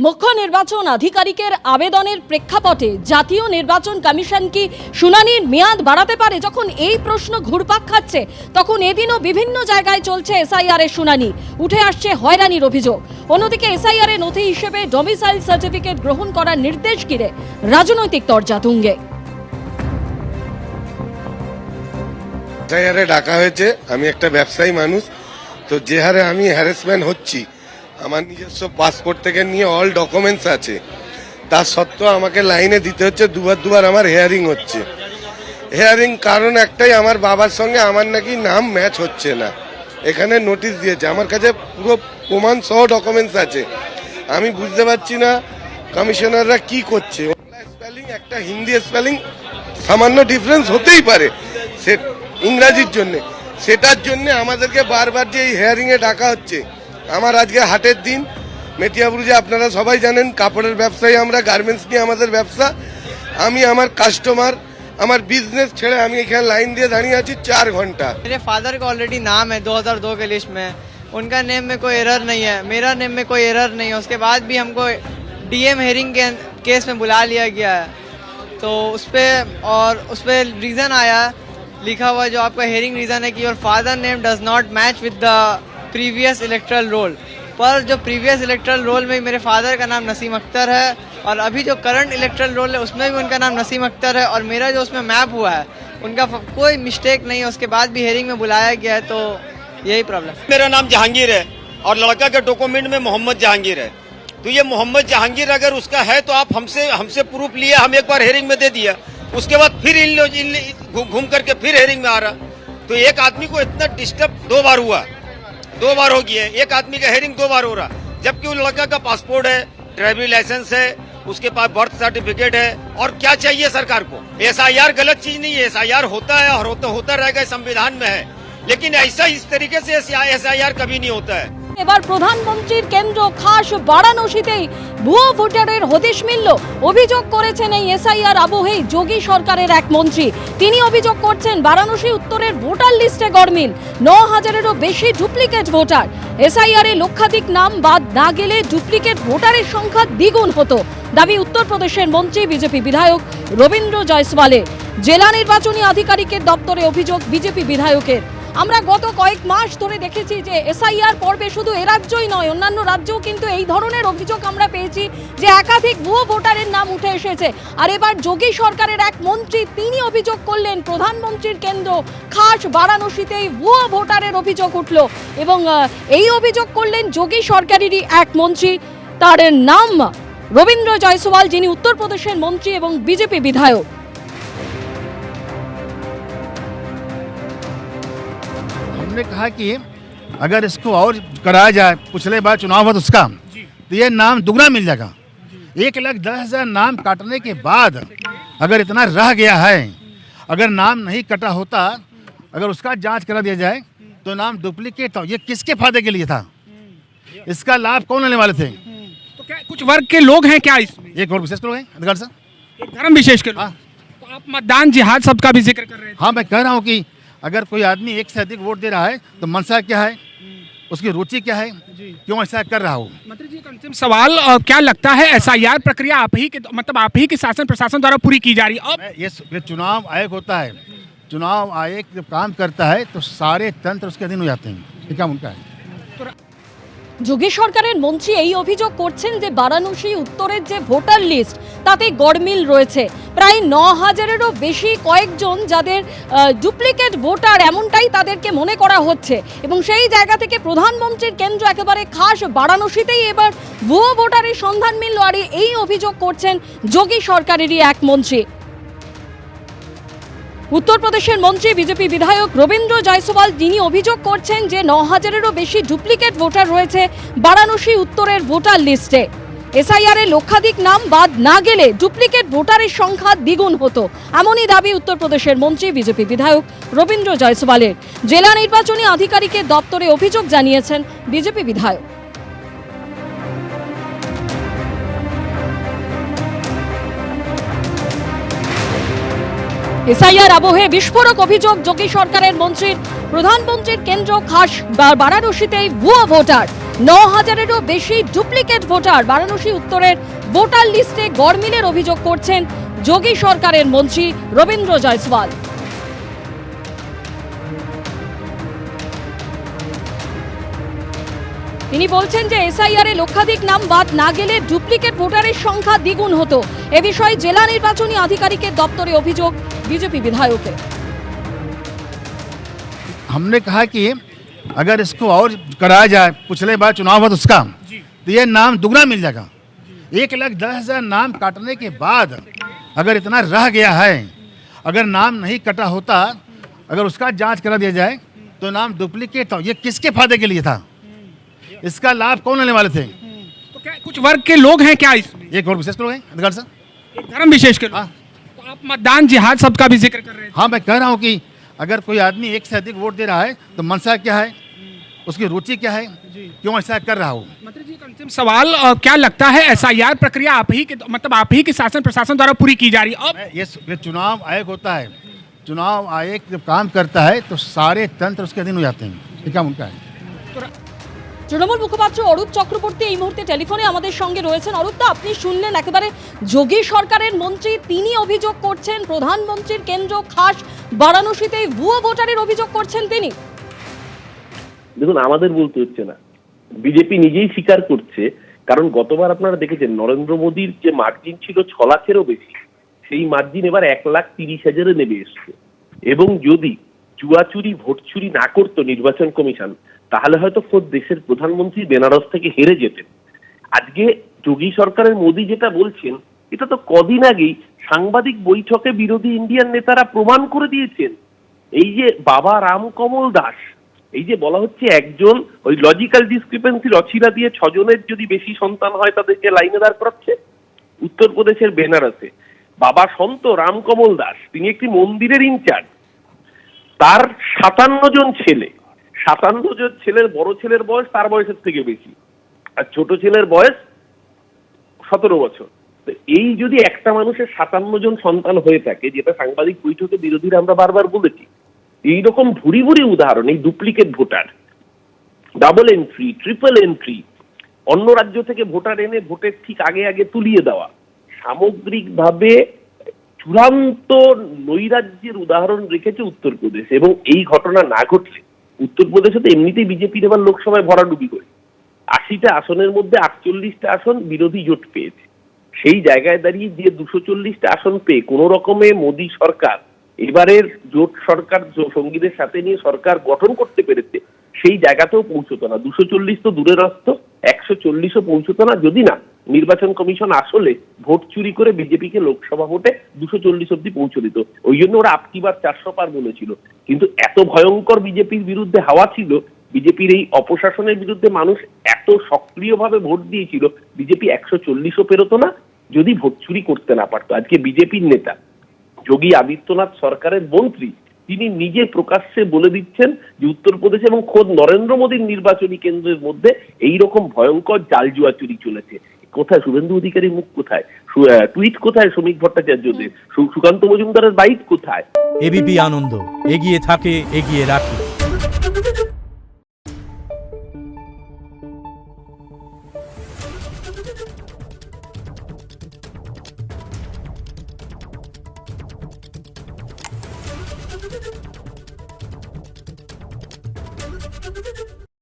মুখ্য নির্বাচন আধিকারিকের আবেদনের প্রেক্ষাপটে জাতীয় নির্বাচন কমিশন কি শুনানির মেয়াদ বাড়াতে পারে? যখন এই প্রশ্ন ঘুরপাক খাচ্ছে তখন এদিনও বিভিন্ন জায়গায় চলছে এসআইআর এর শুনানি, উঠে আসছে হয়রানির অভিযোগ। অন্যদিকে এসআইআর এর নথি হিসেবে ডোমিসাইল সার্টিফিকেট গ্রহণ করার নির্দেশ ঘিরে রাজনৈতিক তরজা তুঙ্গে। এসআইআরে ডাকা হয়েছে, আমি একটা ব্যবসায়ী মানুষ, তো যে হারে আমি হ্যারাসমেন্ট হচ্ছি, আমার নিজস্ব পাসপোর্ট থেকে নিয়ে অল ডকুমেন্টস আছে, তার সত্ত্বেও আমাকে লাইনে দিতে হচ্ছে, দুবার আমার হেয়ারিং হচ্ছে। হেয়ারিং কারণ একটাই, আমার বাবার সঙ্গে আমার নাকি নাম ম্যাচ হচ্ছে না। এখানে নোটিশ দিয়েছে, আমার কাছে পুরো প্রমাণ সহ ডকুমেন্টস আছে। আমি বুঝতে পারছি না কমিশনাররা কি করছে। স্পেলিং একটা, হিন্দি স্পেলিং সামান্য ডিফারেন্স হতেই পারে সে ইংরাজির জন্য, সেটার জন্য আমাদেরকে বারবার যে এই হেয়ারিংয়ে ডাকা হচ্ছে। আমার আজকে হাটের দিন, মেটিয়াবুরুজে আপনারা সবাই জানেন কাপড়ের ব্যবসায়ী, আমরা গার্মেন্টস নিয়ে আমাদের ব্যবসা। আমি আমার কাস্টমার, আমার বিজনেস ছেড়ে আমি এখানে লাইন দিয়ে দাঁড়িয়ে আছি 4 ঘন্টা। मेरे फादर का ऑलरेडी नाम है 2002 के लिस्ट में, उनका नेम में कोई एरर नहीं है, मेरा नेम में कोई एरर नहीं है। उसके बाद भी हमको डीएम हेयरिंग के केस में बुला लिया गया है, तो उस पर रीज़न आया, लिखा हुआ जो आपका हेयरिंग रीज़न है कि your father name does not match with the previous electoral roll. पर जो प्रीवियस इलेक्टरल रोल में मेरे फादर का नाम नसीम अख्तर है, और अभी जो करंट इलेक्टरल रोल है उसमें भी उनका नाम नसीम अख्तर है, और मेरा जो उसमें मैप हुआ है उनका कोई मिस्टेक नहीं है। उसके बाद भी हेयरिंग में बुलाया गया है, तो यही प्रॉब्लम। मेरा नाम जहांगीर है और लड़का के डॉक्यूमेंट में मोहम्मद जहांगीर है, तो ये मोहम्मद जहांगीर अगर उसका है तो आप हमसे प्रूफ लिए, हम एक बार हेयरिंग में दे दिया, उसके बाद फिर घूम करके फिर हेयरिंग में आ रहा। तो एक आदमी को इतना डिस्टर्ब 2 बार हुआ, 2 बार हो गया, एक आदमी का हेयरिंग 2 बार हो रहा, जबकि वो लड़का का पासपोर्ट है, ड्राइविंग लाइसेंस है, उसके पास बर्थ सर्टिफिकेट है, और क्या चाहिए सरकार को। एसआईआर गलत चीज नहीं है, एसआईआर होता है और होता रहेगा, संविधान में है, लेकिन ऐसा इस तरीके से एसआईआर कभी नहीं होता है। এবার প্রধানমন্ত্রীর কেন্দ্র খাস বারাণসীতেই ভুয়ো ভোটারের হদিশ মিলল। অভিযোগ করেছেন এই এসআইআর আবহেই যোগী সরকারের এক মন্ত্রী। তিনি অভিযোগ করছেন বারাণসী উত্তরের ভোটার লিস্টে গড়মিল, 9000-এরও বেশি ডুপ্লিকেট ভোটার। এসআইআরে লক্ষাধিক নাম বাদ না গেলে ডুপ্লিকেট ভোটারের সংখ্যা দ্বিগুণ হতো, দাবি উত্তরপ্রদেশের মন্ত্রী বিজেপি বিধায়ক রবীন্দ্র জয়সওয়ালের। জেলা নির্বাচনী আধিকারিকের দপ্তরে অভিযোগ বিজেপি বিধায়কের। আমরা গত কয়েক মাস ধরে দেখেছি যে এসআইআর পর্বে শুধু এ রাজ্যই নয়, অন্যান্য রাজ্যেও কিন্তু এই ধরনের অভিযোগ আমরা পেয়েছি যে একাধিক ভুয়ো ভোটারের নাম উঠে এসেছে। আর এবার যোগী সরকারের এক মন্ত্রী তিনি অভিযোগ করলেন প্রধানমন্ত্রীর কেন্দ্র খাস বারাণসীতেই ভুয়ো ভোটারের অভিযোগ উঠল, এবং এই অভিযোগ করলেন যোগী সরকারেরই এক মন্ত্রী, তার নাম রবীন্দ্র জয়সওয়াল, যিনি উত্তরপ্রদেশের মন্ত্রী এবং বিজেপি বিধায়ক। हमने कहा कि अगर इसको और कराया जाए, पिछले बार चुनाव हुआ तो उसका, तो ये नाम दुगना मिल जाएगा। 1,10,000 नाम काटने के बाद अगर इतना रह गया है, अगर नाम नहीं कटा होता, अगर उसका जांच करा दिया जाए तो नाम डुप्लीकेट था। ये किसके फायदे के लिए था? इसका लाभ कौन लेने वाले थे? तो क्या कुछ वर्ग के लोग हैं क्या इसमें? एक और विशेष लोग हैं अधिकार से। एक धर्म विशेष के लोग। हाँ। तो आप मतदान जिहाद सबका भी जिक्र कर रहे थे। हाँ, मैं कह रहा हूँ कि अगर कोई आदमी एक से अधिक वोट दे रहा है तो मंशा क्या है, उसकी रुचि क्या है, क्यों ऐसा कर रहा हो। मंत्री जी, एक अंतिम सवाल, क्या लगता है एसआईआर प्रक्रिया आप ही के शासन प्रशासन द्वारा पूरी की जा रही है? अब ये चुनाव आयोग होता है, चुनाव आयोग जब काम करता है तो सारे तंत्र उसके अधीन हो जाते हैं, ये काम उनका है। যোগী সরকারের মন্ত্রী এই অভিযোগ করছেন যে বারাণসী উত্তরের যে ভোটার লিস্ট তাতে গড়মিল রয়েছে। প্রায় 9000-এরও বেশি কয়েকজন যাদের ডুপ্লিকেট ভোটার, এমনটাই তাদেরকে মনে করা হচ্ছে, এবং সেই জায়গা থেকে প্রধানমন্ত্রীর কেন্দ্র একেবারে খাস বারাণসীতেই এবার ভুয়ো ভোটারের সন্ধান মিলল। আর এই অভিযোগ করছেন যোগী সরকারেরই এক মন্ত্রী। উত্তরপ্রদেশের মন্ত্রী বিজেপি বিধায়ক রবীন্দ্র জয়সওয়াল তিনি অভিযোগ করছেন যে 9000-এরও বেশি ডুপ্লিকেট ভোটার রয়েছে বারাণসী উত্তরের ভোটার লিস্টে। এসআইআরে লক্ষাধিক নাম বাদ না গেলে ডুপ্লিকেট ভোটারের সংখ্যা দ্বিগুণ হতো, এমনই দাবি উত্তরপ্রদেশের মন্ত্রী বিজেপি বিধায়ক রবীন্দ্র জয়সওয়ালের। জেলা নির্বাচনী আধিকারিকের দপ্তরে অভিযোগ জানিয়েছেন বিজেপি বিধায়ক। এসআইআর আবহে বিস্ফোরক অভিযোগ যোগী সরকারের মন্ত্রীর, প্রধানমন্ত্রীর কেন্দ্র খাস বারাণসীতেই ভুয়ো ভোটার। 9,000-এরও বেশি ডুপ্লিকেট ভোটার বারাণসী উত্তরের ভোটার লিস্টে গড়মিলের অভিযোগ করছেন যোগী সরকারের মন্ত্রী রবীন্দ্র জয়সওয়াল। তিনি বলছেন যে এসআইআর এ লক্ষাধিক নাম বাদ না গেলে ডুপ্লিকেট ভোটারের সংখ্যা দ্বিগুণ হতো। এ বিষয়ে জেলা নির্বাচনী আধিকারিকের দপ্তরে অভিযোগ বিজেপি বিধায়কের। हमने कहा कि अगर इसको और कराया जाए, पिछले बार चुनाव हुआ उसका, तो ये नाम दुगना मिल जाएगा। 1,10,000 नाम काटने के बाद अगर इतना रह गया है, अगर नाम नहीं कटा होता, अगर उसका जांच करा दिया जाए तो नाम डुप्लीकेट था। ये किसके फायदे के लिए था? इसका लाभ कौन लेने वाले थे? तो क्या कुछ वर्ग के लोग हैं क्या इसमें? एक और विशेष लोग हैं अधिकार सर। एक धर्म विशेष के लोग? हाँ। तो आप मतदान जिहाद सबका भी जिक्र कर रहे थे। हाँ, मैं कह रहा हूँ कि अगर कोई आदमी एक से अधिक वोट दे रहा है तो मंशा क्या है, उसकी रुचि क्या है, क्यों ऐसा कर रहा हो। मंत्री जी, एक अंतिम सवाल, क्या लगता है एसआईआर प्रक्रिया आप ही के मतलब आप ही के शासन प्रशासन द्वारा पूरी की जा रही है? अब ये चुनाव आयोग होता है, चुनाव आयोग जब काम करता है तो सारे तंत्र उसके अधीन हो जाते हैं। ये काम उनका है। তৃণমূল মুখপাত্র অরূপ চক্রবর্তী এই মুহূর্তে টেলিফোনে আমাদের সঙ্গে রয়েছেন। অরূপদা, আপনি শুনলেন একেবারে যোগী সরকারের মন্ত্রী, তিনি অভিযোগ করছেন প্রধানমন্ত্রীর কেন্দ্র খাস বারাণসীতে ভুয়ো ভোটারের অভিযোগ করছেন তিনি। দেখুন, আমাদের বলতে হচ্ছে না, বিজেপি নিজেই স্বীকার করছে। কারণ গতবার আপনারা দেখেছেন নরেন্দ্র মোদীর যে মার্জিন ছিল 6 লাখেরও বেশি, সেই মার্জিন এবার 1,30,000-এ নেমে এসছে। এবং যদি চুয়াচুরি ভোট চুরি না করতো নির্বাচন কমিশন, তাহলে হয়তো খোদ দেশের প্রধানমন্ত্রী বেনারস থেকে হেরে যেতেন। আজকে যোগী সরকারের মোদী যেটা বলছেন, এটা তো কদিন আগেই সাংবাদিক বৈঠকে বিরোধী ইন্ডিয়ান নেতারা প্রমাণ করে দিয়েছেন। এই যে বাবা রামকমল দাস, এই যে বলা হচ্ছে একজন ওই লজিক্যাল ডিসক্রিপেন্সি রচিরা দিয়ে 6 জনের যদি বেশি সন্তান হয় তাদেরকে লাইনে দাঁড় করাচ্ছে উত্তরপ্রদেশের বেনারসে। বাবা সন্ত রামকমল দাস, তিনি একটি মন্দিরের ইনচার্জ। তার 57 জন ছেলে, 57 জন ছেলের বড় ছেলের বয়স তার বয়সের থেকে বেশি, আর ছোট ছেলের বয়স 17 বছর। তো এই যদি একটা মানুষের 57 জন সন্তান হয়ে থাকে, যেটা সাংবাদিক বৈঠকে বিরোধীরা আমরা বারবার বলেছি, এইরকম ভুরি ভুরি উদাহরণ, এই duplicate voter, double entry, triple entry, অন্য রাজ্য থেকে ভোটার এনে ভোটের ঠিক আগে আগে তুলিয়ে দেওয়া, সামগ্রিকভাবে চূড়ান্ত নৈরাজ্যের উদাহরণ রেখেছে উত্তরপ্রদেশ। এবং এই ঘটনা না ঘটলে উত্তরপ্রদেশে তো এমনিতেই বিজেপির এবার লোকসভায় ভরাডুবি করে 80টা আসনের মধ্যে 48টা আসন বিরোধী জোট পেয়েছে। সেই জায়গায় দাঁড়িয়ে যে 240টা আসন পেয়ে কোন রকমে মোদী সরকার এবারের জোট সরকার সঙ্গীদের সাথে নিয়ে সরকার গঠন করতে পেরেছে, সেই জায়গাতেও পৌঁছতো না। 240 তো দূরের অস্ত, 140ও পৌঁছতো না যদি না নির্বাচন কমিশন আসলে ভোট চুরি করে বিজেপিকে লোকসভা ভোটে 240 অব্দি পৌঁছে দিত। ওই জন্য ওরা আপকিবার 400 পার বলেছিল। কিন্তু এত ভয়ঙ্কর বিজেপির বিরুদ্ধে হাওয়া ছিল, বিজেপির এই অপশাসনের বিরুদ্ধে মানুষ এত সক্রিয়ভাবে ভোট দিয়েছিল, বিজেপি 140ও পেরোতো না যদি ভোট চুরি করতে না পারতো। আজকে বিজেপির নেতা যোগী আদিত্যনাথ সরকারের মন্ত্রী, তিনি নিজে প্রকাশ্যে বলে দিচ্ছেন যে উত্তরপ্রদেশ এবং খোদ নরেন্দ্র মোদীর নির্বাচনী কেন্দ্রের মধ্যে এইরকম ভয়ঙ্কর জাল জুয়া চুরি চলেছে। কোথায় শুভেন্দু অধিকারীর মুখ, কোথায় টুইট, কোথায় শ্রমিক ভট্টাচার্যদের, সুকান্ত মজুমদারের বাইট কোথায়? এবিপি আনন্দ এগিয়ে থাকে, এগিয়ে রাখে।